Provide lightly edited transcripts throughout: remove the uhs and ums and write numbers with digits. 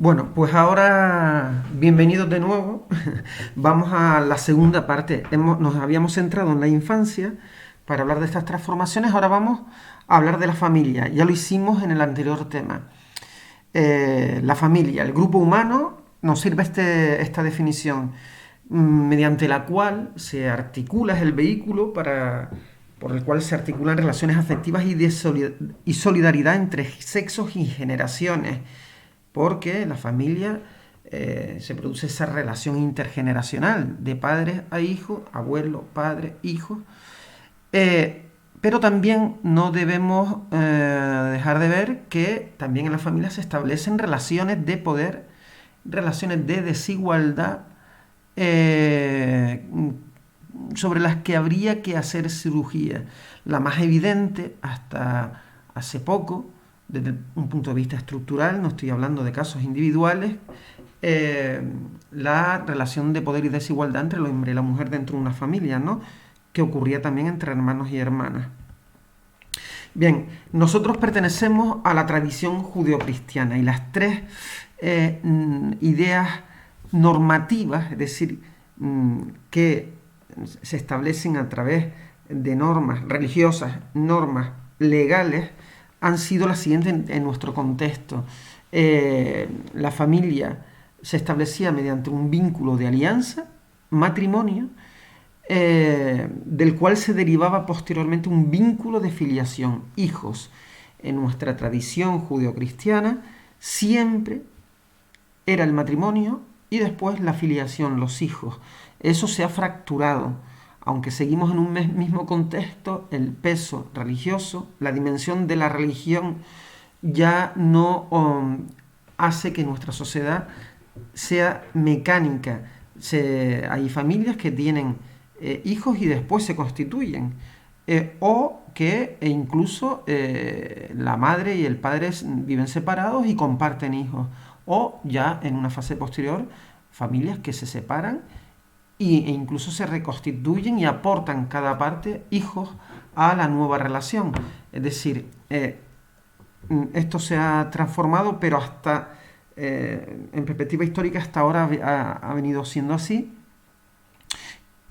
Bueno, pues ahora, bienvenidos de nuevo. Vamos a la segunda parte. Nos habíamos centrado en la infancia para hablar de estas transformaciones. Ahora vamos a hablar de la familia. Ya lo hicimos en el anterior tema. La familia, el grupo humano, nos sirve esta definición mediante la cual se articula, es el vehículo por el cual se articulan relaciones afectivas y solidaridad entre sexos y generaciones, porque en la familia se produce esa relación intergeneracional de padres a hijos, abuelos, padres, hijos. Pero también no debemos dejar de ver que también en la familia se establecen relaciones de poder, relaciones de desigualdad, eh, sobre las que habría que hacer cirugía. La más evidente hasta hace poco, desde un punto de vista estructural, no estoy hablando de casos individuales, eh, la relación de poder y desigualdad entre el hombre y la mujer dentro de una familia, ¿no? Que ocurría también entre hermanos y hermanas. Bien, nosotros pertenecemos a la tradición judeocristiana y las tres ideas normativas, es decir, que se establecen a través de normas religiosas, normas legales, han sido las siguientes en nuestro contexto. La familia se establecía mediante un vínculo de alianza, matrimonio, del cual se derivaba posteriormente un vínculo de filiación, hijos. En nuestra tradición judeocristiana siempre era el matrimonio y después la filiación, los hijos. Eso se ha fracturado. Aunque seguimos en un mismo contexto, el peso religioso, la dimensión de la religión ya no hace que nuestra sociedad sea mecánica. Hay familias que tienen hijos y después se constituyen. O que incluso la madre y el padre viven separados y comparten hijos. O ya en una fase posterior, familias que se separan e incluso se reconstituyen y aportan cada parte hijos a la nueva relación. Es decir, esto se ha transformado, pero hasta en perspectiva histórica hasta ahora ha venido siendo así.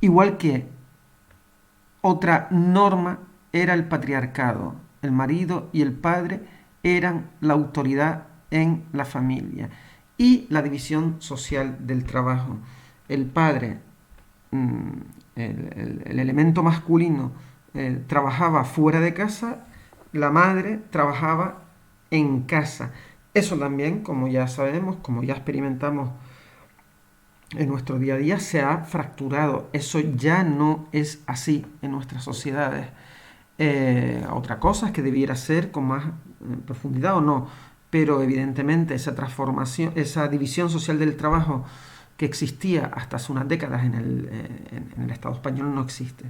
Igual que otra norma era el patriarcado. El marido y el padre eran la autoridad en la familia. Y la división social del trabajo. El padre, el elemento masculino, trabajaba fuera de casa, la madre trabajaba en casa. Eso también, como ya sabemos, como ya experimentamos en nuestro día a día, se ha fracturado. Eso ya no es así en nuestras sociedades. Otra cosa es que debiera ser con más profundidad o no, pero evidentemente esa transformación, esa división social del trabajo que existía hasta hace unas décadas en el Estado español no existe.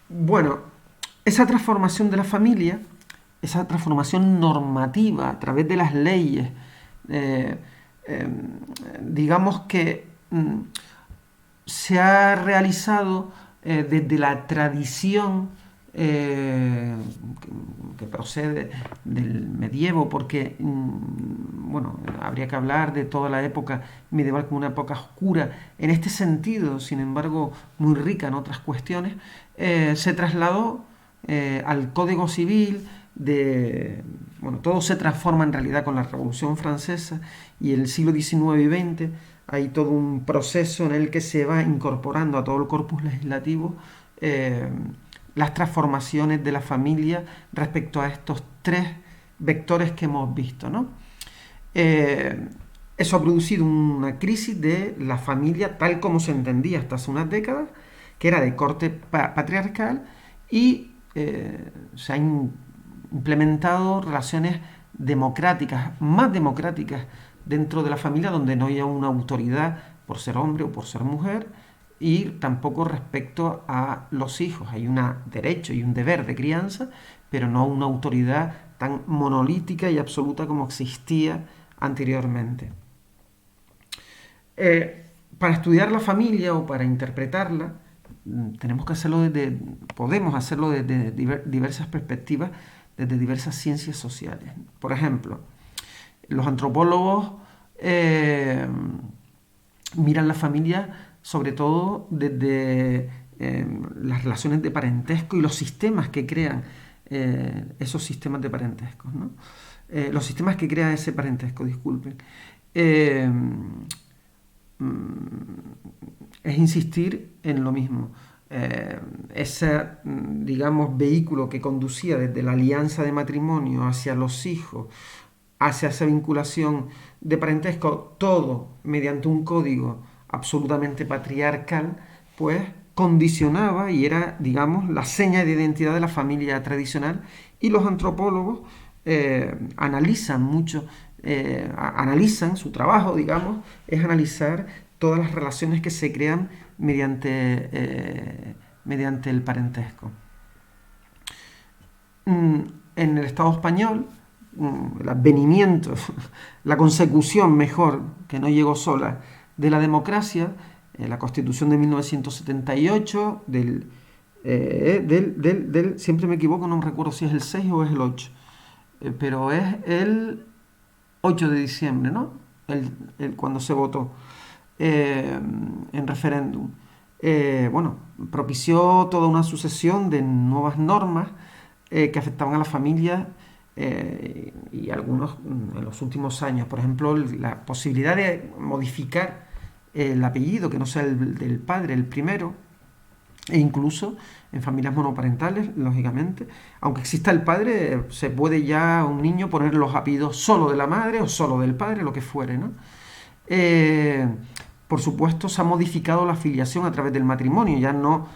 Bueno, esa transformación de la familia, esa transformación normativa a través de las leyes, eh, digamos que se ha realizado desde la tradición que procede del medievo, porque bueno, habría que hablar de toda la época medieval como una época oscura. En este sentido, sin embargo, muy rica en otras cuestiones, se trasladó al Código Civil bueno, todo se transforma en realidad con la Revolución Francesa y el siglo XIX y XX. Hay todo un proceso en el que se va incorporando a todo el corpus legislativo las transformaciones de la familia respecto a estos tres vectores que hemos visto, ¿no? Eso ha producido una crisis de la familia tal como se entendía hasta hace unas décadas, que era de corte patriarcal, y se han implementado relaciones democráticas, más democráticas dentro de la familia, donde no haya una autoridad por ser hombre o por ser mujer, y tampoco respecto a los hijos. Hay un derecho y un deber de crianza, pero no una autoridad tan monolítica y absoluta como existía anteriormente. Para estudiar la familia o para interpretarla, tenemos que hacerlo podemos hacerlo desde diversas perspectivas, desde diversas ciencias sociales. Por ejemplo, Los antropólogos miran la familia sobre todo desde las relaciones de parentesco y los sistemas que crean esos sistemas de parentesco, ¿no? Los sistemas que crea ese parentesco, disculpen. Eh, es insistir en lo mismo. Ese, digamos, vehículo que conducía desde la alianza de matrimonio hacia los hijos, hacia esa vinculación de parentesco, todo mediante un código absolutamente patriarcal, pues condicionaba y era, digamos, la seña de identidad de la familia tradicional. Y los antropólogos analizan mucho, analizan su trabajo, digamos, es analizar todas las relaciones que se crean mediante el parentesco. En el Estado español, el advenimiento, la consecución mejor, que no llegó sola, de la democracia, la Constitución de 1978, siempre me equivoco, no recuerdo si es el 6 o es el 8, pero es el 8 de diciembre, ¿no? Cuando se votó en referéndum. Bueno, propició toda una sucesión de nuevas normas que afectaban a las familias y algunos en los últimos años. Por ejemplo, la posibilidad de modificar el apellido, que no sea el del padre, el primero, e incluso en familias monoparentales, lógicamente, aunque exista el padre, se puede ya un niño poner los apellidos solo de la madre o solo del padre, lo que fuere, ¿no? Por supuesto, se ha modificado la filiación a través del matrimonio, ya no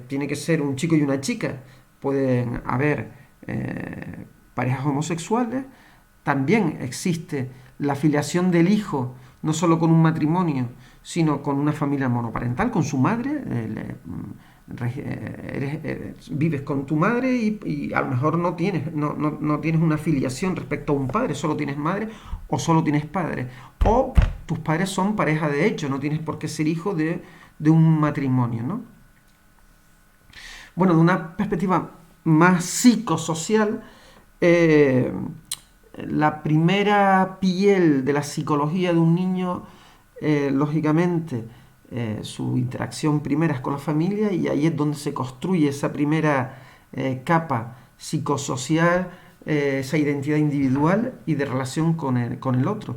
tiene que ser un chico y una chica, pueden haber parejas homosexuales, también existe la filiación del hijo, no solo con un matrimonio, sino con una familia monoparental, con su madre. Vives con tu madre y a lo mejor no tienes una filiación respecto a un padre, solo tienes madre o solo tienes padre. O tus padres son pareja de hecho, no tienes por qué ser hijo de un matrimonio, ¿no? Bueno, de una perspectiva más psicosocial, la primera piel de la psicología de un niño, lógicamente, su interacción primera es con la familia y ahí es donde se construye esa primera capa psicosocial, esa identidad individual y de relación con el otro.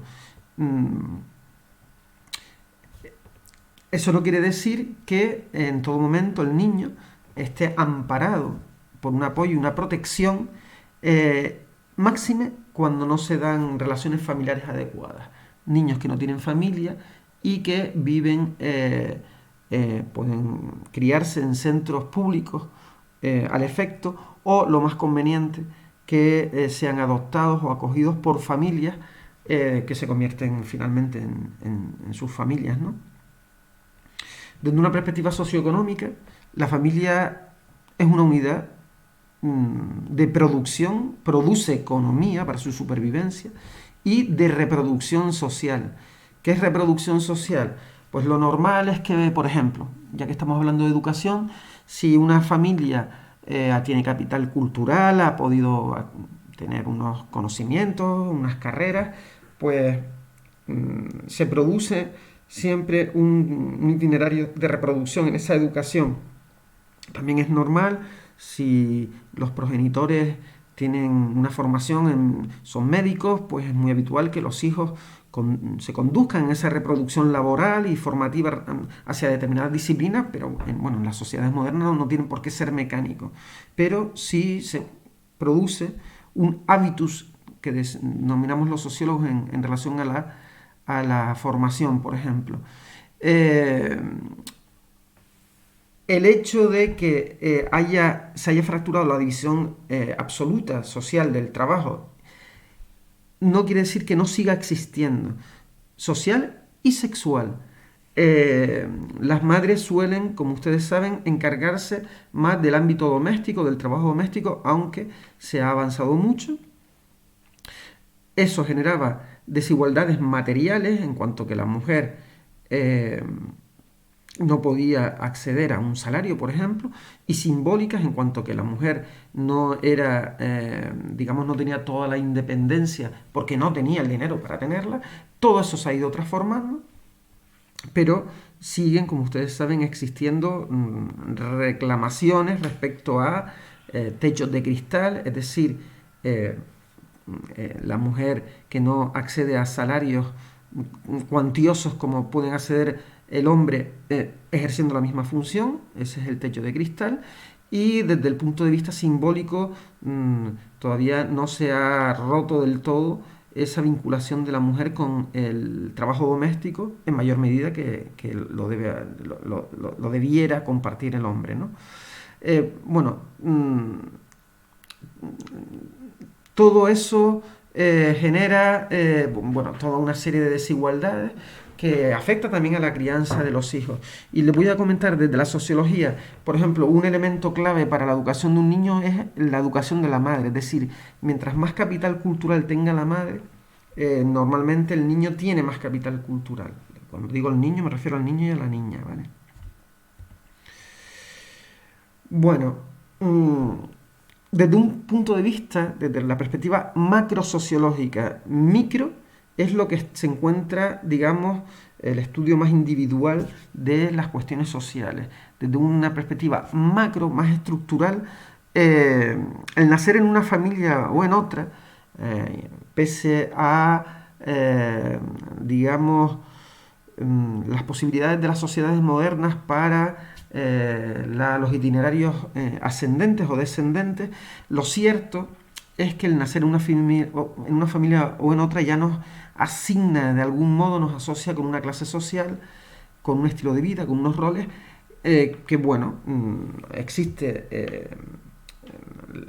Eso no quiere decir que en todo momento el niño esté amparado por un apoyo y una protección máxime cuando no se dan relaciones familiares adecuadas. Niños que no tienen familia y que viven, pueden criarse en centros públicos al efecto, o lo más conveniente, que sean adoptados o acogidos por familias que se convierten finalmente en sus familias, ¿no? Desde una perspectiva socioeconómica, la familia es una unidad de producción, produce economía para su supervivencia y de reproducción social. ¿Qué es reproducción social? Pues lo normal es que, por ejemplo, ya que estamos hablando de educación, si una familia tiene capital cultural, ha podido tener unos conocimientos, unas carreras, pues se produce siempre un itinerario de reproducción en esa educación. También es normal si los progenitores tienen una formación, son médicos, pues es muy habitual que los hijos se conduzcan en esa reproducción laboral y formativa hacia determinadas disciplinas, pero bueno, en las sociedades modernas no tienen por qué ser mecánicos, pero sí se produce un hábitus que denominamos los sociólogos en relación a la formación, por ejemplo. El hecho de que se haya fracturado la división absoluta social del trabajo no quiere decir que no siga existiendo, social y sexual. Las madres suelen, como ustedes saben, encargarse más del ámbito doméstico, del trabajo doméstico, aunque se ha avanzado mucho. Eso generaba desigualdades materiales en cuanto que la mujer no podía acceder a un salario, por ejemplo, y simbólicas en cuanto que la mujer no era, digamos, no tenía toda la independencia porque no tenía el dinero para tenerla. Todo eso se ha ido transformando, pero siguen, como ustedes saben, existiendo reclamaciones respecto a techos de cristal, es decir, eh, la mujer que no accede a salarios cuantiosos como pueden acceder el hombre ejerciendo la misma función, ese es el techo de cristal, y desde el punto de vista simbólico todavía no se ha roto del todo esa vinculación de la mujer con el trabajo doméstico en mayor medida que lo debiera compartir el hombre, ¿no? Bueno, todo eso genera bueno, toda una serie de desigualdades que afecta también a la crianza de los hijos. Y les voy a comentar desde la sociología, por ejemplo, un elemento clave para la educación de un niño es la educación de la madre. Es decir, mientras más capital cultural tenga la madre, normalmente el niño tiene más capital cultural. Cuando digo el niño me refiero al niño y a la niña, ¿vale? Bueno, desde un punto de vista, desde la perspectiva macrosociológica, micro es lo que se encuentra, digamos, el estudio más individual de las cuestiones sociales. Desde una perspectiva macro, más estructural, el nacer en una familia o en otra, pese a, digamos, las posibilidades de las sociedades modernas para los itinerarios ascendentes o descendentes, lo cierto es que el nacer en una familia o en otra ya nos asigna, de algún modo nos asocia con una clase social, con un estilo de vida, con unos roles que, bueno, existe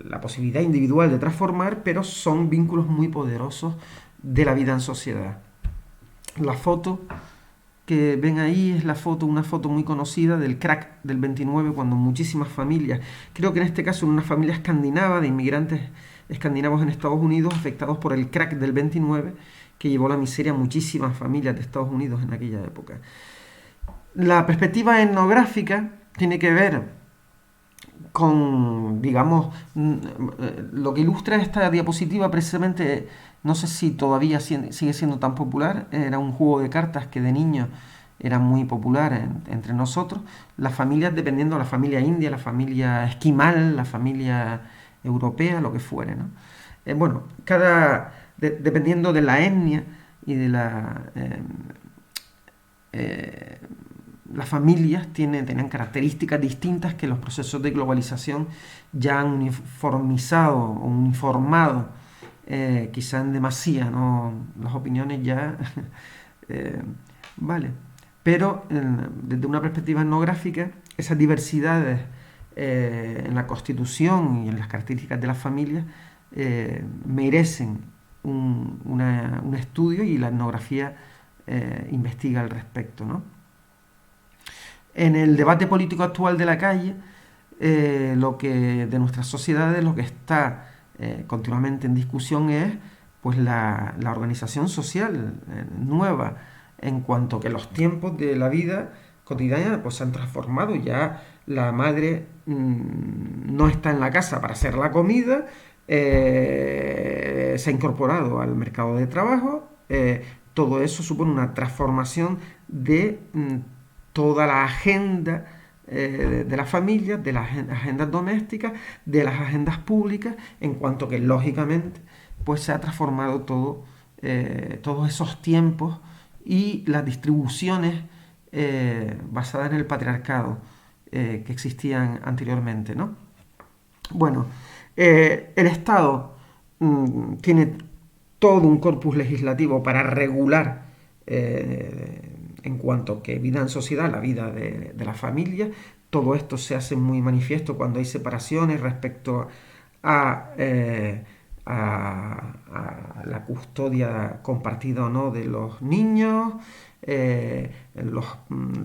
la posibilidad individual de transformar, pero son vínculos muy poderosos de la vida en sociedad. La foto que ven ahí es una foto muy conocida del crack del 29, cuando muchísimas familias, creo que en este caso en una familia escandinava de inmigrantes escandinavos en Estados Unidos afectados por el crack del 29, que llevó la miseria a muchísimas familias de Estados Unidos en aquella época. La perspectiva etnográfica tiene que ver con, digamos, lo que ilustra esta diapositiva precisamente, no sé si todavía sigue siendo tan popular, era un juego de cartas que de niño era muy popular entre nosotros, las familias, dependiendo de la familia india, la familia esquimal, la familia europea, lo que fuere, ¿no? Bueno, dependiendo de la etnia y de eh, las familias tenían características distintas que los procesos de globalización ya han uniformizado o uniformado, quizá en demasía, ¿no? Las opiniones ya, eh, vale. Pero desde una perspectiva etnográfica, esas diversidades en la constitución y en las características de las familias merecen un estudio y la etnografía investiga al respecto, ¿no? En el debate político actual de la calle, de nuestras sociedades, lo que está continuamente en discusión es pues la organización social nueva, en cuanto que los tiempos de la vida cotidiana pues se han transformado. Ya la madre no está en la casa para hacer la comida, se ha incorporado al mercado de trabajo. Todo eso supone una transformación de toda la agenda de la familia, de las agendas domésticas, de las agendas públicas, en cuanto que lógicamente pues se ha transformado todos esos tiempos y las distribuciones basadas en el patriarcado que existían anteriormente, ¿no? Bueno, el Estado tiene todo un corpus legislativo para regular en cuanto que vida en sociedad, la vida de la familia. Todo esto se hace muy manifiesto cuando hay separaciones respecto a, a la custodia compartida o no de los niños, las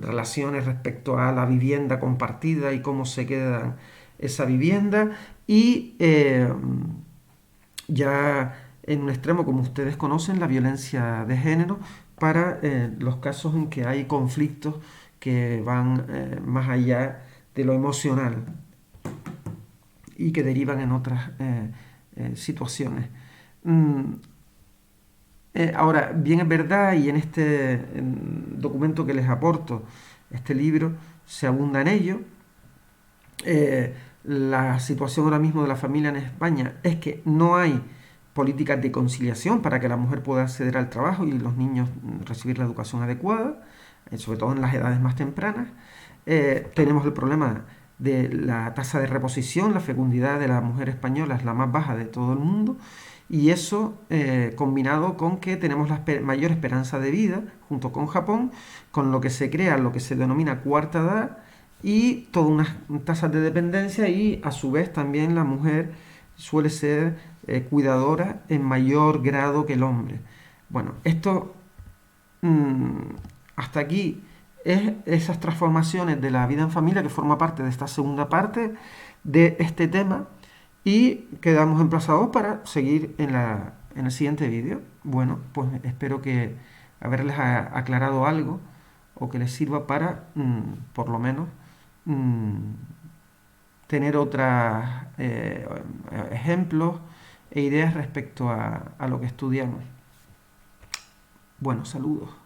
relaciones respecto a la vivienda compartida y cómo se queda esa vivienda, y ya en un extremo, como ustedes conocen, la violencia de género para los casos en que hay conflictos que van más allá de lo emocional y que derivan en otras situaciones. Mm, Ahora, bien es verdad, y en este documento que les aporto, este libro, se abunda en ello. La situación ahora mismo de la familia en España es que no hay políticas de conciliación para que la mujer pueda acceder al trabajo y los niños recibir la educación adecuada, sobre todo en las edades más tempranas. Tenemos el problema de la tasa de reposición, la fecundidad de la mujer española es la más baja de todo el mundo, y eso combinado con que tenemos la mayor esperanza de vida junto con Japón, con lo que se crea lo que se denomina cuarta edad y todas unas tasas de dependencia, y a su vez también la mujer suele ser cuidadora en mayor grado que el hombre. Bueno, esto mm, hasta aquí es esas transformaciones de la vida en familia que forma parte de esta segunda parte de este tema, y quedamos emplazados para seguir en el siguiente vídeo. Bueno, pues espero que haberles aclarado algo o que les sirva para, por lo menos, mm, tener otros ejemplos e ideas respecto a lo que estudiamos. Bueno, saludos.